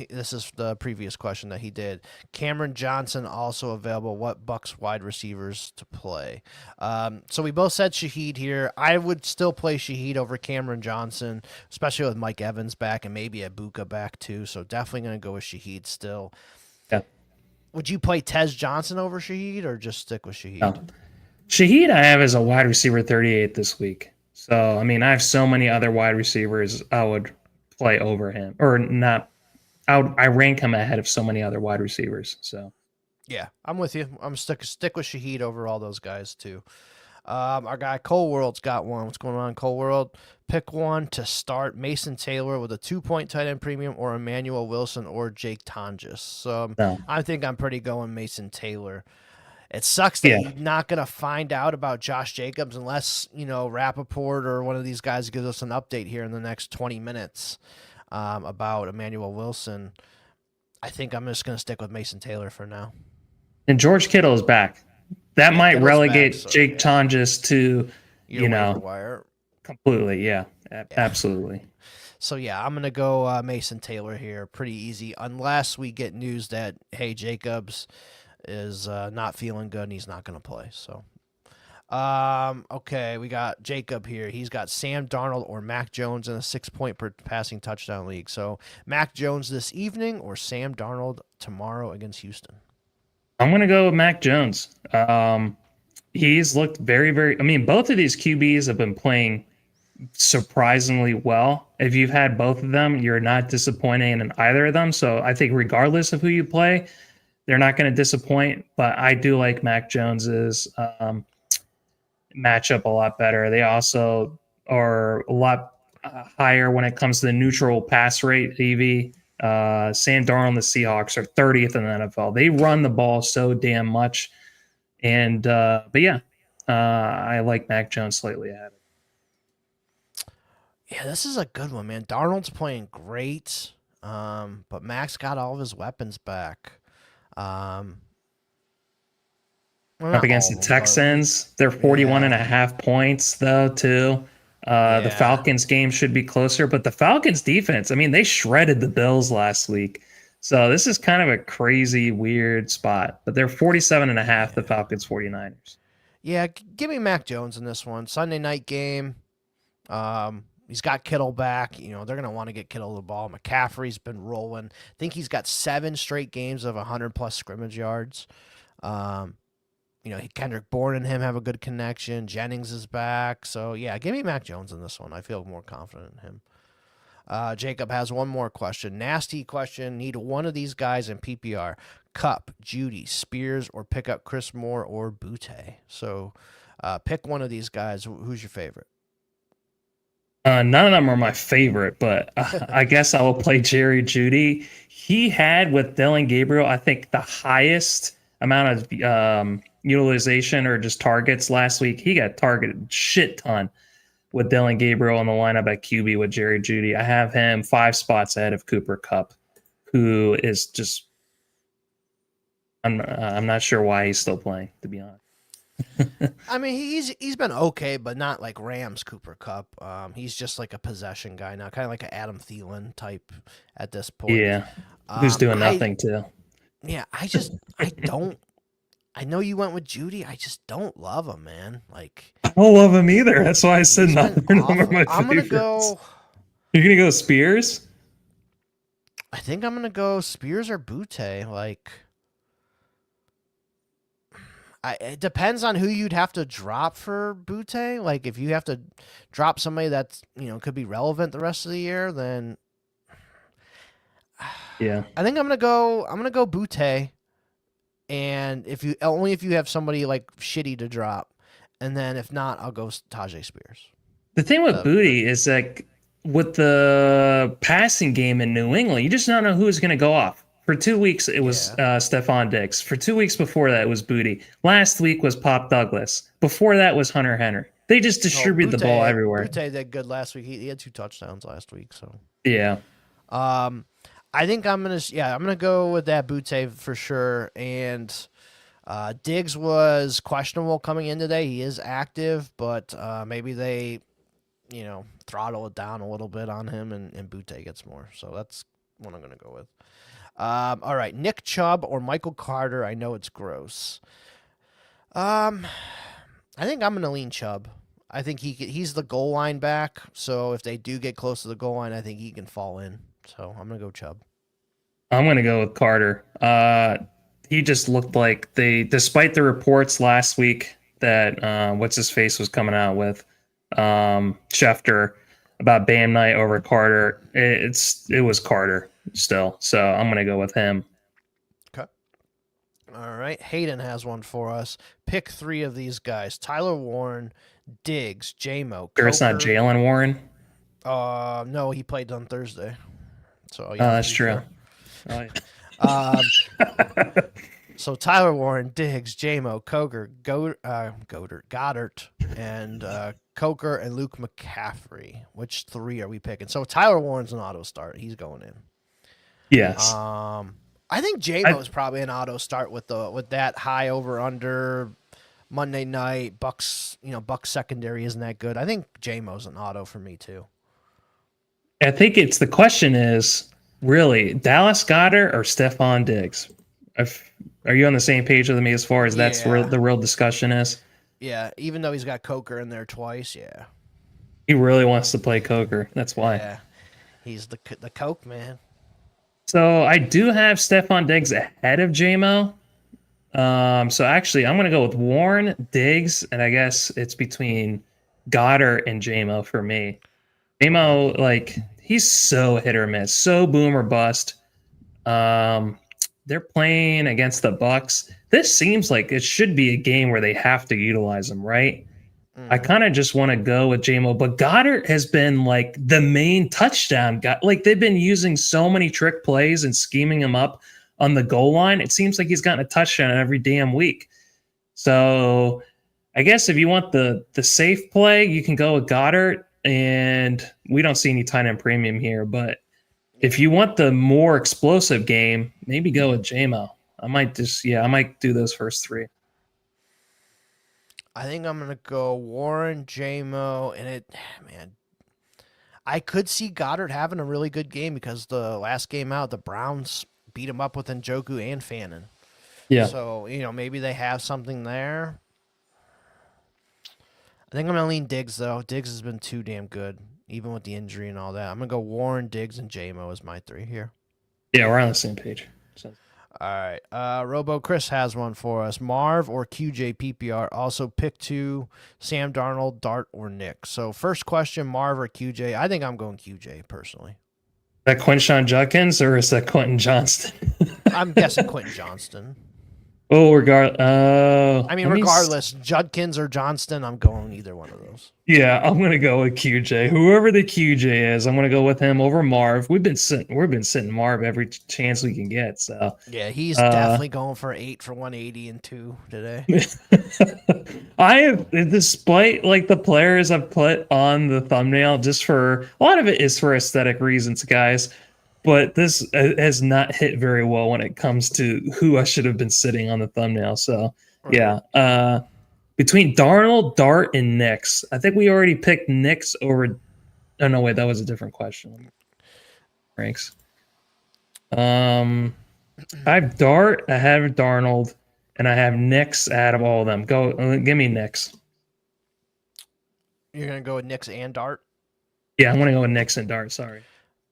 This is the previous question that he did. Cameron Johnson also available. What Bucks wide receivers to play? So we both said Shaheed here. I would still play Shaheed over Cameron Johnson, especially with Mike Evans back and maybe Ibuka back too. So definitely going to go with Shaheed still. Yeah. Would you play Tez Johnson over Shaheed or just stick with Shaheed? No. Shaheed I have as a wide receiver 38 this week. So, I mean, I have so many other wide receivers I would play over him. Or not. I rank him ahead of so many other wide receivers. So, yeah, I'm with you. I'm stick with Shaheed over all those guys too. Our guy Cole World's got one. What's going on, Cole World? Pick one to start: Mason Taylor with a 2-point tight end premium, or Emmanuel Wilson, or Jake Tonjes. So no. I think I'm pretty going Mason Taylor. It sucks that you're not going to find out about Josh Jacobs unless, Rappaport or one of these guys gives us an update here in the next 20 minutes about Emmanuel Wilson. I think I'm just going to stick with Mason Taylor for now. And George Kittle is back. That might relegate Jake Tonjes to, waiver wire. Completely, yeah. Absolutely. So, I'm going to go Mason Taylor here. Pretty easy, unless we get news that, hey, Jacobs is not feeling good and he's not going to play. So, okay, we got Jacob here. He's got Sam Darnold or Mac Jones in a 6-point per passing touchdown league. So, Mac Jones this evening or Sam Darnold tomorrow against Houston? I'm going to go with Mac Jones. He's looked very, very, both of these QBs have been playing surprisingly well. If you've had both of them, you're not disappointing in either of them. So I think regardless of who you play, they're not going to disappoint. But I do like Mac Jones's matchup a lot better. They also are a lot higher when it comes to the neutral pass rate, EV. Sam Darnold and the Seahawks are 30th in the NFL. They run the ball so damn much. And, I like Mac Jones slightly ahead. Yeah, this is a good one, man. Darnold's playing great, but Mac's got all of his weapons back. Up against the Texans, they're 41.5 points, though, too. The Falcons game should be closer, but the Falcons defense, they shredded the Bills last week. So this is kind of a crazy, weird spot. But they're 47.5, the Falcons 49ers. Yeah, give me Mac Jones in this one. Sunday night game. He's got Kittle back. They're going to want to get Kittle the ball. McCaffrey's been rolling. I think he's got 7 straight games of 100-plus scrimmage yards. Kendrick Bourne and him have a good connection. Jennings is back. So, give me Mac Jones in this one. I feel more confident in him. Jacob has one more question. Nasty question. Need one of these guys in PPR. Cup, Judy, Spears, or pick up Chris Moore or Butte. So, pick one of these guys. Who's your favorite? None of them are my favorite, but I guess I will play Jerry Jeudy. He had, with Dylan Gabriel, I think the highest amount of utilization or just targets last week. He got targeted shit ton with Dylan Gabriel in the lineup at QB with Jerry Jeudy. I have him 5 spots ahead of Cooper Kupp, who is just I'm not sure why he's still playing, to be honest. He's been okay, but not like Rams Cooper Kupp. He's just like a possession guy now, kind of like an Adam Thielen type at this point. Yeah, who's doing nothing too. Yeah, I don't I know you went with Judy. I just don't love him, man. Like, I don't love him either. That's why I said he's been neither of them are awful. my I'm gonna favorites. go. You're gonna go Spears? I think I'm gonna go Spears or Butte. Like, it depends on who you'd have to drop for Butte. Like, if you have to drop somebody that's could be relevant the rest of the year, then Yeah. I think I'm gonna go. I'm gonna go Butte. And if you have somebody like shitty to drop, and then if not, I'll go Tajay Spears. The thing with Booty is like with the passing game in New England, you just don't know who's going to go off. For 2 weeks, it was Stephon Diggs. For 2 weeks before that, it was Booty. Last week was Pop Douglas. Before that was Hunter Henry. They just distribute the ball everywhere. Butte did good last week. He had 2 touchdowns last week. So yeah. I think I'm gonna go with that Butte for sure. And Diggs was questionable coming in today. He is active, but maybe they throttle it down a little bit on him, and Butte gets more. So that's what I'm gonna go with. All right, Nick Chubb or Michael Carter. I know it's gross. I think I'm gonna lean Chubb. I think he's the goal line back. So if they do get close to the goal line, I think he can fall in. So I'm gonna go Chubb. I'm gonna go with Carter. He just looked like despite the reports last week that what's his face was coming out with Schefter about Bam Knight over Carter. It was Carter still, so I'm gonna go with him. Okay. All right, Hayden has one for us. Pick 3 of these guys: Tyler Warren, Diggs, J-Mo. Sure, it's not Jalen Warren. No, he played on Thursday. So that's true. Oh, yeah. So Tyler Warren, Diggs, J-Mo, Goddard, and Coker and Luke McCaffrey. Which 3 are we picking? So Tyler Warren's an auto start. He's going in. Yes. I think J-Mo is probably an auto start with that high over under Monday night. Bucks secondary isn't that good. I think J-Mo's an auto for me too. I think the question is really Dallas Goedert or Stephon Diggs. Are you on the same page with me as far as that's where the real discussion is? Yeah, even though he's got Coker in there twice, yeah. He really wants to play Coker. That's why. Yeah, he's the Coke man. So I do have Stephon Diggs ahead of J-Mo. So actually, I'm going to go with Warren, Diggs, and I guess it's between Goddard and J-Mo for me. J-Mo, he's so hit or miss, so boom or bust. They're playing against the Bucks. This seems like it should be a game where they have to utilize him, right? I kind of just want to go with J-Mo, but Goddard has been the main touchdown guy. They've been using so many trick plays and scheming him up on the goal line. It seems like he's gotten a touchdown every damn week. So I guess if you want the safe play, you can go with Goddard, and we don't see any tight end premium here. But if you want the more explosive game, maybe go with J-Mo. I might do those first 3. I think I'm gonna go Warren, J-Mo, and I could see Goddard having a really good game because the last game out, the Browns beat him up with Njoku and Fannin. Yeah. So maybe they have something there. I think I'm gonna lean Diggs though. Diggs has been too damn good, even with the injury and all that. I'm gonna go Warren, Diggs, and J-Mo as my 3 here. Yeah, we're on the same page. So. All right. Robo Chris has one for us. Marv or QJ PPR. Also pick 2, Sam Darnold, Dart, or Nick. So first question, Marv or QJ. I think I'm going QJ personally. Is that Quinshon Judkins or is that Quentin Johnston? I'm guessing Quentin Johnston. Oh, regardless, Judkins or Johnston, I'm going either one of those. Yeah, I'm gonna go with QJ. Whoever the QJ is, I'm gonna go with him over Marv. We've been sitting Marv every chance we can get. So yeah, he's definitely going for 8 for 180 and 2 today. I have, despite the players I've put on the thumbnail, just for a lot of it is for aesthetic reasons, guys. But this has not hit very well when it comes to who I should have been sitting on the thumbnail. So, yeah. Between Darnold, Dart, and Nix, I think we already picked Nix over... Oh, no, wait. That was a different question. Ranks. I have Dart. I have Darnold. and I have Knicks out of all of them. Go, give me Knicks. You're gonna go with Knicks and Dart. Yeah, I'm gonna go with Knicks and Dart. Sorry.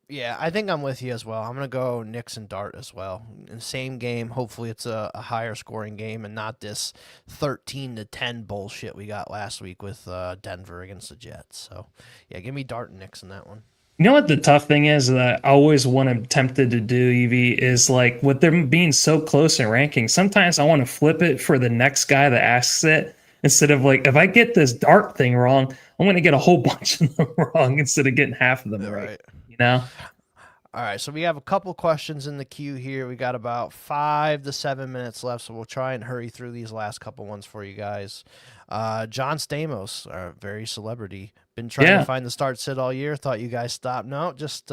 Yeah, I think I'm with you as well. I'm gonna go Knicks and Dart as well. In the same game, hopefully it's a higher scoring game and not this 13-10 bullshit we got last week with Denver against the Jets. So yeah, give me Dart and Knicks in that one. You know what the tough thing is that I always want to tempted to do, Evie, is like with them being so close in ranking, sometimes I want to flip it for the next guy that asks it instead of like, if I get this Dart thing wrong, I'm going to get a whole bunch of them wrong instead of getting half of them right. You know? All right, so we have a couple questions in the queue here. We got about 5 to 7 minutes left, so we'll try and hurry through these last couple ones for you guys. John Stamos, our very celebrity, been trying to find the start sit all year. Thought you guys stopped. No, just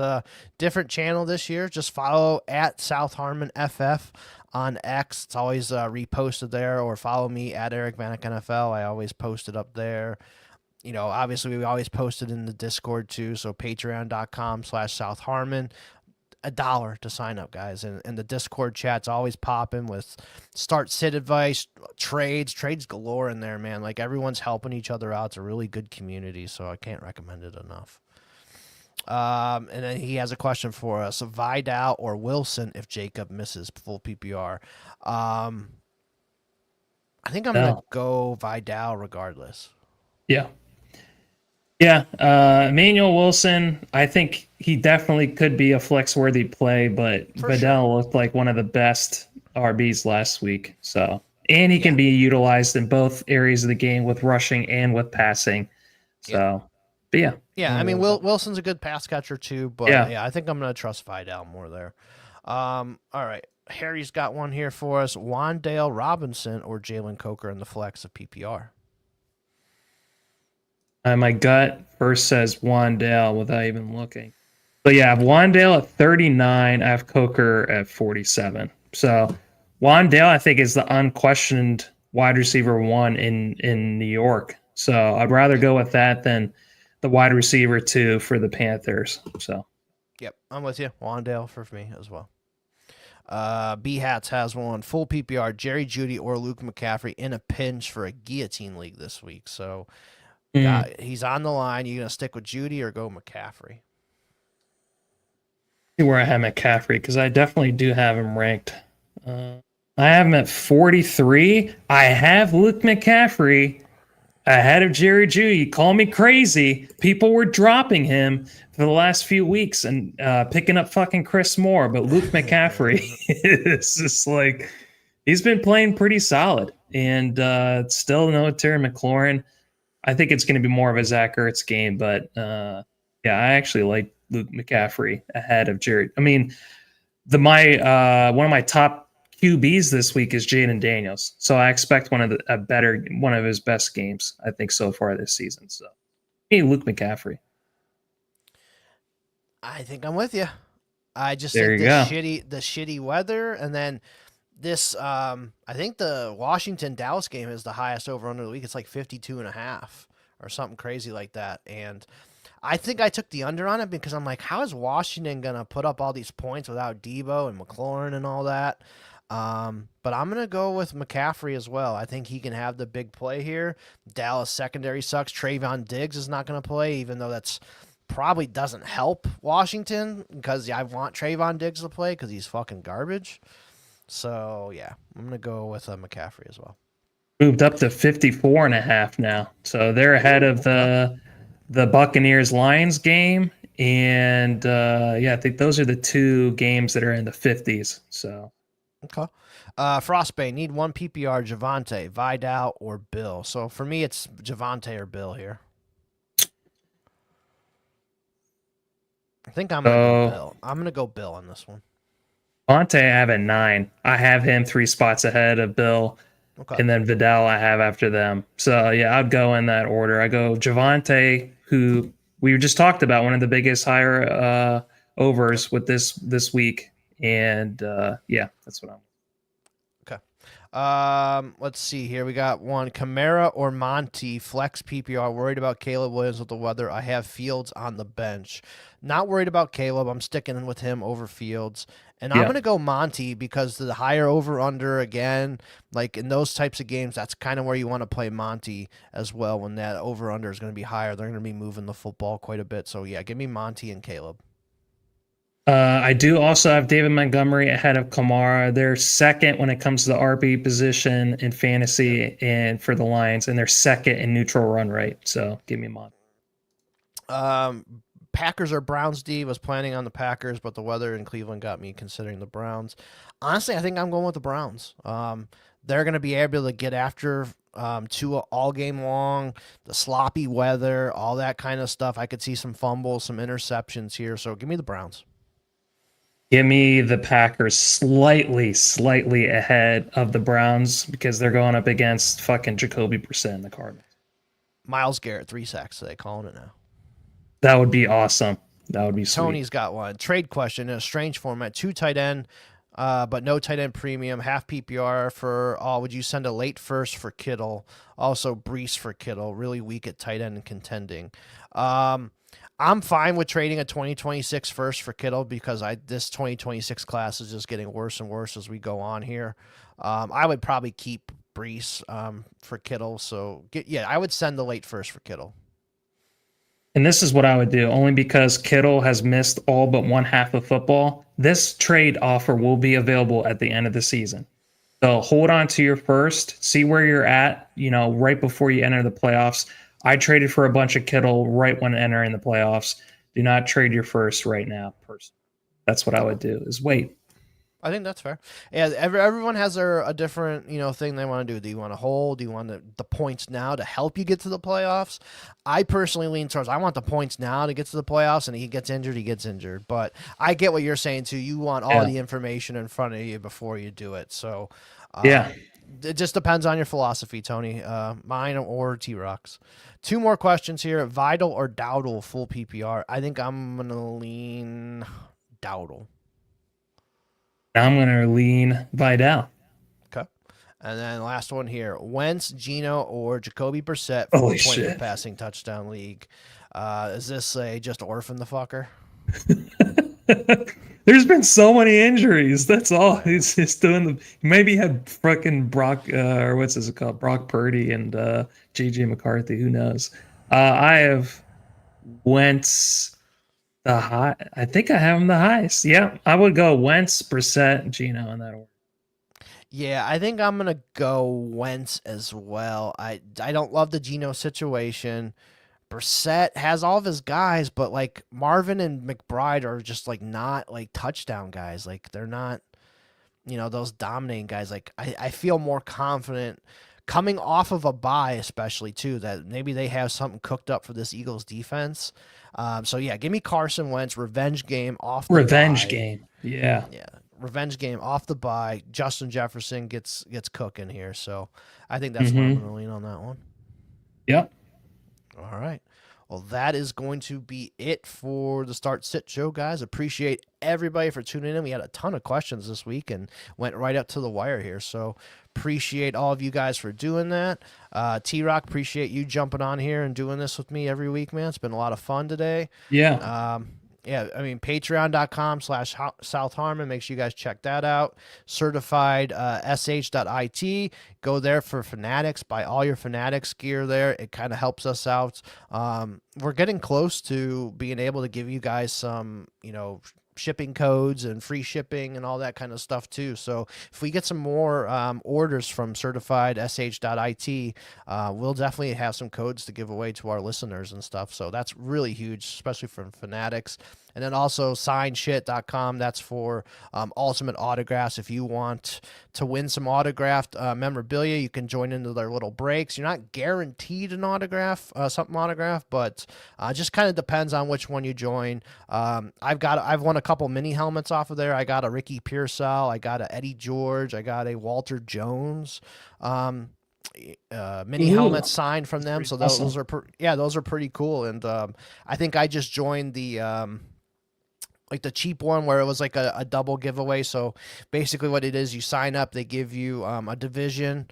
different channel this year. Just follow at South Harmon FF on X. It's always reposted there, or follow me at Eric Vanek NFL. I always post it up there. You know, obviously we always post it in the Discord too. So patreon.com/South Harmon. $1 to sign up, guys. And the Discord chat's always popping with start sit advice, trades galore in there, man. Like everyone's helping each other out. It's a really good community. So I can't recommend it enough. And then he has a question for us: Vidal or Wilson if Jacob misses full PPR. I think I'm gonna go Vidal regardless. Yeah. Yeah, Emmanuel Wilson, I think he definitely could be a flex-worthy play, but Vidal looked like one of the best RBs last week. So, and he can be utilized in both areas of the game with rushing and with passing. So, but yeah. Yeah, I mean, Wilson's a good pass catcher too, but yeah, I think I'm going to trust Vidal more there. All right, Harry's got one here for us. Wan'Dale Robinson or Jalen Coker in the flex of PPR? My gut first says Wan'Dale without even looking. But yeah, I have Wan'Dale at 39. I have Coker at 47. So Wan'Dale, I think, is the unquestioned wide receiver one in New York. So I'd rather go with that than the wide receiver two for the Panthers. So, yep, I'm with you. Wan'Dale for me as well. B Hats has one full PPR: Jerry Jeudy or Luke McCaffrey in a pinch for a guillotine league this week. So. He's on the line. You gonna stick with Jeudy or go McCaffrey? See where I have McCaffrey because I definitely do have him ranked. I have him at 43. I have Luke McCaffrey ahead of Jerry Jeudy. Call me crazy. People were dropping him for the last few weeks and picking up fucking Chris Moore, but Luke McCaffrey is just like he's been playing pretty solid, and still no Terry McLaurin. I think it's going to be more of a Zach Ertz game, but yeah, I actually like Luke McCaffrey ahead of Jared. I mean, one of my top QBs this week is Jaden Daniels, so I expect one of his best games I think so far this season. So, hey, Luke McCaffrey. I think I'm with you. I just think the shitty weather, and then. This, I think the Washington-Dallas game is the highest over under the week. It's like 52.5 or something crazy like that. And I think I took the under on it because I'm like, how is Washington going to put up all these points without Debo and McLaurin and all that? But I'm going to go with McCaffrey as well. I think he can have the big play here. Dallas secondary sucks. Trayvon Diggs is not going to play, even though that's probably doesn't help Washington because I want Trayvon Diggs to play because he's fucking garbage. So, yeah, I'm going to go with McCaffrey as well. Moved up to 54.5 now. So they're ahead of the Buccaneers-Lions game. And, yeah, I think those are the two games that are in the 50s. So, okay. Frostbane, need one PPR, Javonte, Vidal, or Bill. So, for me, it's Javonte or Bill here. I think I'm going to go Bill. I'm going to go Bill on this one. Javonte, I have at 9. I have him 3 spots ahead of Bill, and then Vidal I have after them. So, yeah, I'd go in that order. I go Javonte, who we just talked about, one of the biggest higher overs with this week. And, yeah, that's what I'm. Okay. Let's see here. We got one. Kamara or Monty, flex PPR. Worried about Caleb Williams with the weather. I have Fields on the bench. Not worried about Caleb. I'm sticking with him over Fields. And I'm going to go Monty because the higher over-under, again, like in those types of games, that's kind of where you want to play Monty as well when that over-under is going to be higher. They're going to be moving the football quite a bit. So, yeah, give me Monty and Caleb. I do also have David Montgomery ahead of Kamara. They're second when it comes to the RB position in fantasy and for the Lions, and they're second in neutral run rate. So give me Monty. Packers or Browns D. Was planning on the Packers, but the weather in Cleveland got me considering the Browns. Honestly, I think I'm going with the Browns. They're going to be able to get after Tua all game long, the sloppy weather, all that kind of stuff. I could see some fumbles, some interceptions here. So give me the Browns. Give me the Packers slightly ahead of the Browns because they're going up against fucking Jacoby Brissett and the Cardinals. Myles Garrett, 3 sacks today, calling it now. That would be awesome. That would be sweet. Tony's got one. Trade question in a strange format. 2 tight end, but no tight end premium. Half PPR for all. Would you send a late first for Kittle? Also Brees for Kittle. Really weak at tight end and contending. I'm fine with trading a 2026 first for Kittle because this 2026 class is just getting worse and worse as we go on here. I would probably keep Brees for Kittle. So, I would send the late first for Kittle. And this is what I would do, only because Kittle has missed all but one half of football. This trade offer will be available at the end of the season. So hold on to your first, see where you're at, right before you enter the playoffs. I traded for a bunch of Kittle right when entering the playoffs. Do not trade your first right now, personally. That's what I would do, is wait. I think that's fair. Yeah, everyone has a different thing they want to do. Do you want to hold? Do you want the points now to help you get to the playoffs? I personally lean towards I want the points now to get to the playoffs, and he gets injured. But I get what you're saying too. You want all the information in front of you before you do it. So it just depends on your philosophy, Tony. Mine or T-Rock's. 2 more questions here. Vidal or Dowdle full PPR? I think I'm going to lean Dowdle. I'm going to lean Vidal. Okay. And then last one here. Wentz, Geno, or Jacoby Brissett for the point per passing touchdown league. Is this just orphan the fucker? There's been so many injuries. That's all. He's just doing maybe he had fucking Brock or what's this called? Brock Purdy and JJ McCarthy. Who knows? I have Wentz the high. I think I have him the highest. Yeah, I would go Wentz, Brissett, Geno in that order. Yeah, I think I'm gonna go Wentz as well. I don't love the Geno situation. Brissett has all of his guys, but like Marvin and McBride are just like not like touchdown guys. Like they're not, those dominating guys. Like I feel more confident coming off of a bye, especially too, that maybe they have something cooked up for this Eagles defense. So yeah, give me Carson Wentz, revenge game off the revenge bye. Game. Yeah. Revenge game off the bye. Justin Jefferson gets cooking here. So I think that's where I'm going to lean on that one. Yep. All right. Well, that is going to be it for the Start Sit Show, guys. Appreciate everybody for tuning in. We had a ton of questions this week and went right up to the wire here. So appreciate all of you guys for doing that. T-Rock, appreciate you jumping on here and doing this with me every week, man. It's been a lot of fun today. Yeah. Patreon.com/South Harmon. Make sure you guys check that out. Certified sh.it. Go there for Fanatics. Buy all your Fanatics gear there. It kind of helps us out. We're getting close to being able to give you guys some, shipping codes and free shipping and all that kind of stuff too. So if we get some more orders from certified sh.it, we'll definitely have some codes to give away to our listeners and stuff. So that's really huge, especially from Fanatics. And then also signshit.com. That's for ultimate autographs. If you want to win some autographed memorabilia, you can join into their little breaks. You're not guaranteed an autograph, but just kind of depends on which one you join. I've won a couple mini helmets off of there. I got a Ricky Pearsall. I got a Eddie George. I got a Walter Jones. Mini helmets signed from them. So those are pretty cool. And I think I just joined the the cheap one where it was like a double giveaway. So basically what it is, you sign up, they give you a division.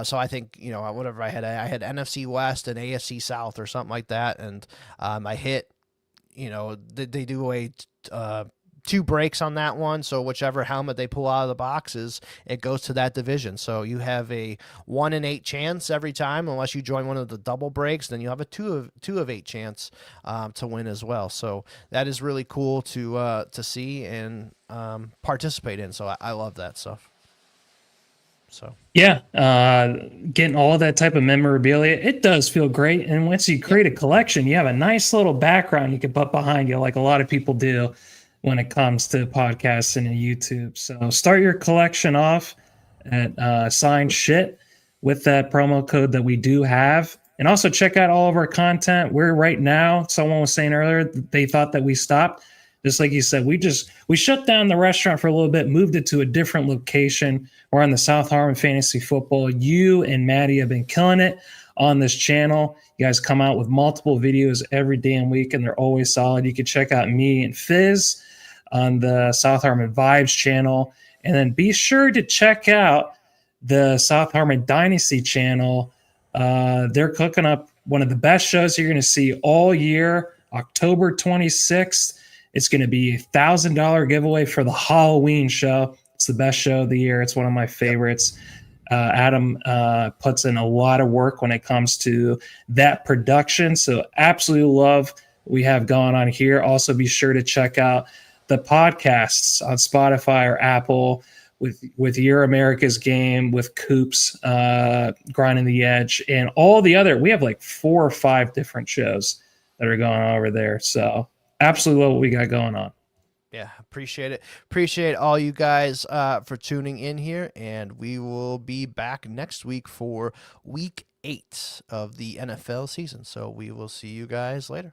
So I think, whatever I had NFC West and AFC South or something like that. And I hit, they do a 2 breaks on that one. So whichever helmet they pull out of the boxes, it goes to that division. So you have a 1 in 8 chance every time, unless you join one of the double breaks. Then you have a 2 of 8 chance to win as well. So that is really cool to see and participate in. So I love that stuff. So yeah, getting all that type of memorabilia, it does feel great. And once you create a collection, you have a nice little background you can put behind you, like a lot of people do when it comes to podcasts and YouTube. So start your collection off at Sign Shit with that promo code that we do have. And also check out all of our content. We're right now, someone was saying earlier, they thought that we stopped. Just like you said, we shut down the restaurant for a little bit, moved it to a different location. We're on the South Harmon Fantasy Football. You and Maddie have been killing it on this channel. You guys come out with multiple videos every damn week, and they're always solid. You can check out me and Fizz on the South Harmon Vibes channel. And then be sure to check out the South Harmon Dynasty channel. They're cooking up one of the best shows you're going to see all year, October 26th. It's going to be $1,000 giveaway for the Halloween show. It's the best show of the year. It's one of my favorites. Adam puts in a lot of work when it comes to that production. So absolutely love what we have going on here. Also be sure to check out the podcasts on Spotify or Apple with Your America's Game, with Coops, Grinding the Edge, and all the other. We have like 4 or 5 different shows that are going on over there. So absolutely love what we got going on. yeah, appreciate it. Appreciate all you guys for tuning in here, and we will be back next week for week 8 of the NFL season. So we will see you guys later.